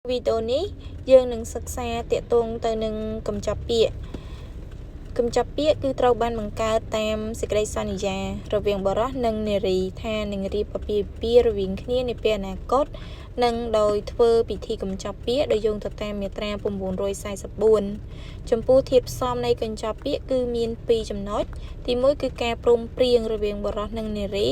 វីដេអូនេះយើងនឹងសិក្សាទាក់ទងទៅនឹងកម្ចប់ពាក្យគឺត្រូវបានបង្កើតតាមសេចក្តីសន្យារវាងបុរសនិងនារីថានឹងរៀបអាពាហ៍ពិពាហ៍រវាងគ្នានាពេលអនាគតនិងដោយធ្វើពិធីកម្ចប់ពាក្យដោយយោងទៅតាមមាត្រា944ចំពោះធាតុផ្សំនៃកម្ចប់ពាក្យគឺមាន2ចំណុចទី1គឺការព្រមព្រៀងរវាងបុរសនិងនារី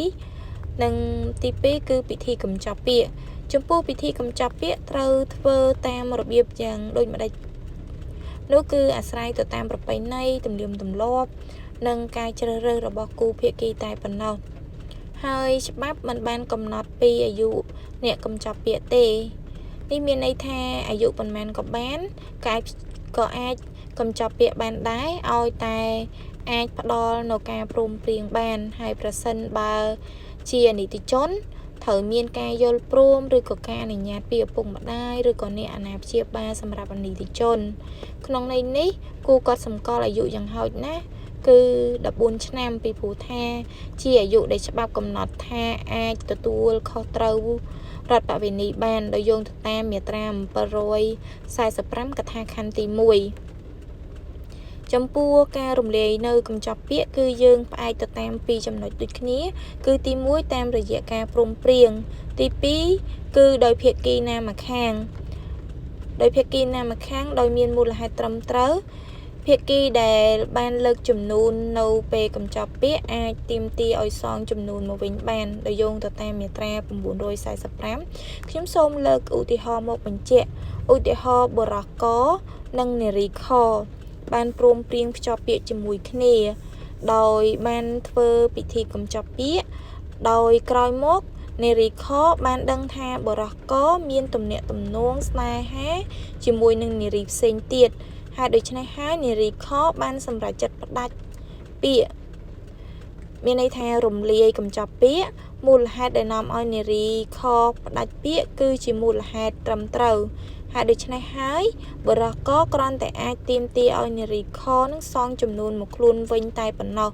និងទី2គឺពិធីកម្ចប់ពាក្យចំពោះពិធីកម្ចប់ពាក្យត្រូវធ្វើតាមរបៀបយ៉ាងដូចម្តេចនោះគឺអាស្រ័យទៅតាមប្រពៃណីទំនៀមទម្លាប់និងការជ្រើសរើសរបស់គូភាគីតែប៉ុណ្ណោះហើយច្បាប់មិនបានកំណត់ពីអាយុអ្នកកម្ចប់ពាក្យទេនេះមានន័យថាអាយុប៉ុន្មានក៏បានក៏អាចកម្ចប់ពាក្យបានដែរឲ្យតែអាចផ្ដល់នៅការព្រមព្រៀងបានហើយប្រសិនបើជានីតិជនត្រូវមានការយល់ព្រមឬក៏ការអនុញ្ញាតពីឪពុកម្ដាយឬក៏អ្នកអាណាព្យាបាលសម្រាប់អនីតិជនក្នុងន័យនេះគូក៏សម្គាល់អាយុយ៉ាងហោចណាស់គឺ14ឆ្នាំពីព្រោះថាជាអាយុដែលច្បាប់កំណត់ថាអាចទទួលខុសត្រូវរដ្ឋបវេនីបានដោយយោងទៅតាមមាត្រា745កថាខណ្ឌទី1ចំពោះការរំលាយនៅកម្ចប់ពាក្យគឺយើងផ្អែកទៅតាម2ចំណុចដូចគ្នាគឺទី1តាមរយៈការព្រមព្រៀងទី2គឺដោយភាគីណាម្ខាងដោយមានមូលហេតុត្រឹមត្រូវភាគីដែលបានលើកចំនួននៅពេលកម្ចប់ពាក្យអាចទាមទារឲ្យសងចំនួនមកវិញបានដោយយោងទៅតាមមាត្រា945ខ្ញុំសូមលើកឧទាហរណ៍មកបញ្ជាក់ឧទាហរណ៍បុរសកនិងនារីខបានព្រមព្រៀងភ្ជាប់ពាក្យជាមួយគ្នាដោយបានធ្វើពិធីកម្ចប់ពាក្យដោយក្រោយមកនារីខបានដឹងថាបុរសកមានទំនាក់ទំនងស្នេហាជាមួយនឹងនារីផ្សេងទៀតហើយដូច្នេះហើយនារីខបានសម្រេចចិត្តផ្ដាច់ពាក្យមានន័យថារំលាយកម្ចប់ពាក្យមូលហេតុដែលនាំឲ្យនារីខផ្ដាច់ពាក្យគឺជាមូលហេតុត្រឹមត្រូវហើយដូច្នេះហើយបុរសកគ្រាន់តែអាចទាមទារឲ្យនារីខនឹងសងចំនួនមកខ្លួនវិញតែប៉ុណ្ណោះ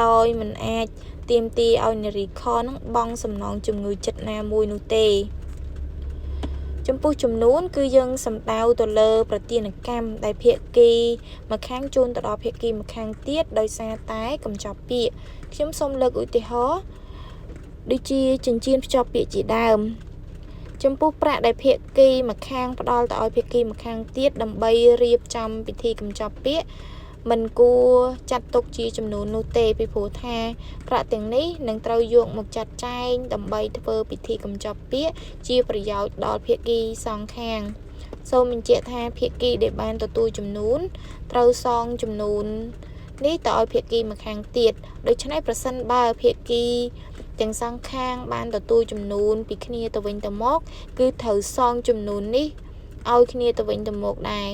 ដោយមិនអាចទាមទារឲ្យនារីខនឹងបង់សំណងជំងឺចិត្តណាមួយនោះទេចំពោះចំនួនគឺយើងសំដៅទៅលើប្រទានកម្មដែលភាគីម្ខាងជូនទៅដល់ភាគីម្ខាងទៀតដោយសារតែកម្ចប់ពាក្យខ្ញុំសូមលើកឧទាហរណ៍ដូចជាចិញ្ចៀនភ្ជាប់ពាក្យជាដើមចំពោះប្រាក់ដែលភាគីម្ខាងផ្ដល់ទៅឲ្យភាគីម្ខាងទៀតដើម្បីរៀបចំពិធីកម្ចប់ពាក្យមិនគួរចាត់ទុកជាចំនួននោះទេពីព្រោះថាប្រាក់ទាំងនេះនឹងត្រូវយកមកចាត់ចែងដើម្បីធ្វើពិធីកម្ចប់ពាក្យជាប្រយោជន៍ដល់ភាគីសងខាងសូមបញ្ជាក់ថាភាគីដែលបានទទួលចំនួនត្រូវសងចំនួននេះទៅឲ្យភាគីម្ខាងទៀតដូច្នេះប្រសិនបើភាគីទាំងសងខាងបានទទួលចំនួនពីគ្នាទៅវិញទៅមកគឺត្រូវសងចំនួននេះឲ្យគ្នាទៅវិញទៅមកដែរ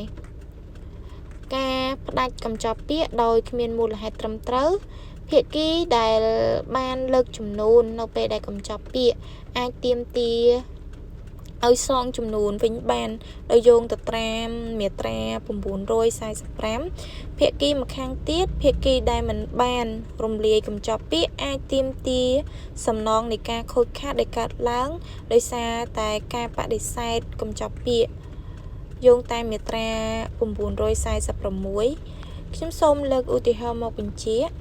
ការផ្ដាច់កម្ចប់ពាក្យដោយគ្មានមូលហេតុត្រឹមត្រូវភាគីដែលបានលើកចំនួននៅពេលដែលកម្ចប់ពាក្យអាចទាមទារឲ្យសងចំនួនវិញបានដោយយោងទៅតាមមាត្រា945ភាគីម្ខាងទៀតភាគីដែលមិនបានរំលាយកម្ចប់ពាក្យអាចទាមទារសំណងនៃការខូចខាតដែលកើតឡើងដោយសារតែការបដិសេធកម្ចប់ពាក្យយោងតាមមាត្រា946ខ្ញុំសូមលើកឧទាហរណ៍មកបញ្ជាក់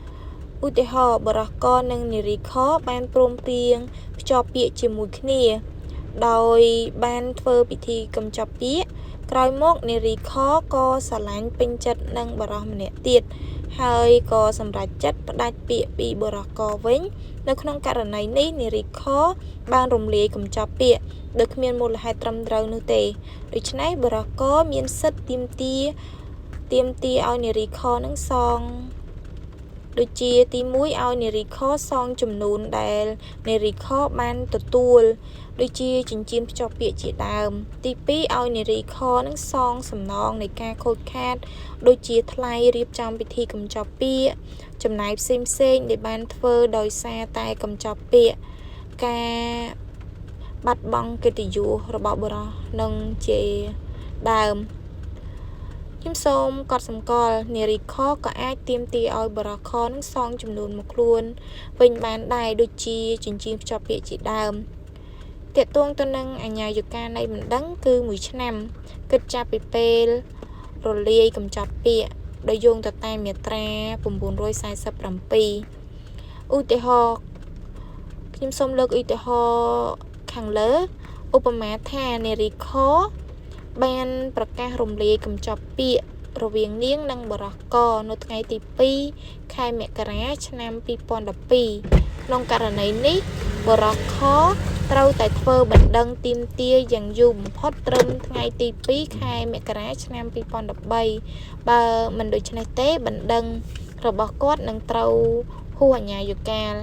ឧទាហរណ៍បរិះកនិងនារីខបានព្រមព្រៀងភ្ជាប់ពាក្យជាមួយគ្នាដោយបានធ្វើពិធីកម្ចប់ពាក្យក្រោយមកនារីខក៏ស្រឡាញ់ពេញចិត្តនឹងបរិះម្នាក់ទៀតហើយក៏សម្រេចចិត្តផ្ដាច់ពាក្យពីបរិះកវិញនៅក្នុងករណីនេះនារីខបានរំលាយកម្ចប់ពាក្យដោយគ្មានមូលហេតុត្រឹមត្រូវនោះទេដូច្នេះបរិះកមានសិទ្ធិទាមទារឲ្យនារីខនឹងសងដូចជាទី1ឲ្យនារីខសងចំនួនដែលនារីខបានទទួលដូចជាចិញ្ចៀនភ្ជាប់ពាក្យជាដើមទី2ឲ្យនារីខនឹងសងសំណងនៃការខូចខាតដូចជាថ្លៃរៀបចំពិធីកម្ចប់ពាក្យចំណាយផ្សេងដែលបានធ្វើដោយសារតែកម្ចប់ពាក្យការបាត់បង់កិត្តិយសរបស់បុរសនឹងជាដើមខ្ញុំសូមកត់សម្គាល់នារីខក៏អាចទាមទារឲ្យបុរសខនឹងសងចំនួនមកខ្លួនវិញបានដែរដូចជាចិញ្ចៀនភ្ជាប់ពាក្យជាដើម ទាក់ទងទៅនឹងអាជ្ញាយកានៃបណ្ដឹងគឺ1ឆ្នាំគិតចាប់ពីពេលរលាយកំចប់ពាក្យដោយយោងទៅតាមមាត្រា947ឧទាហរណ៍ខ្ញុំសូមលើកឧទាហរណ៍ខាងលើឧបមាថានារីខបានប្រកាសរំលាយកំចប់ពាក្យរវាងនាងនិងបរិះកនៅថ្ងៃទី2ខែមករាឆ្នាំ2012ក្នុងករណីនេះបរិះខត្រូវតែធ្វើបណ្ដឹងទាមទារយ៉ាងយូរបំផុតត្រឹមថ្ងៃទី2ខែមករាឆ្នាំ2013បើមិនដូច្នេះទេបណ្ដឹងរបស់គាត់នឹងត្រូវហួសអាជ្ញាយកាល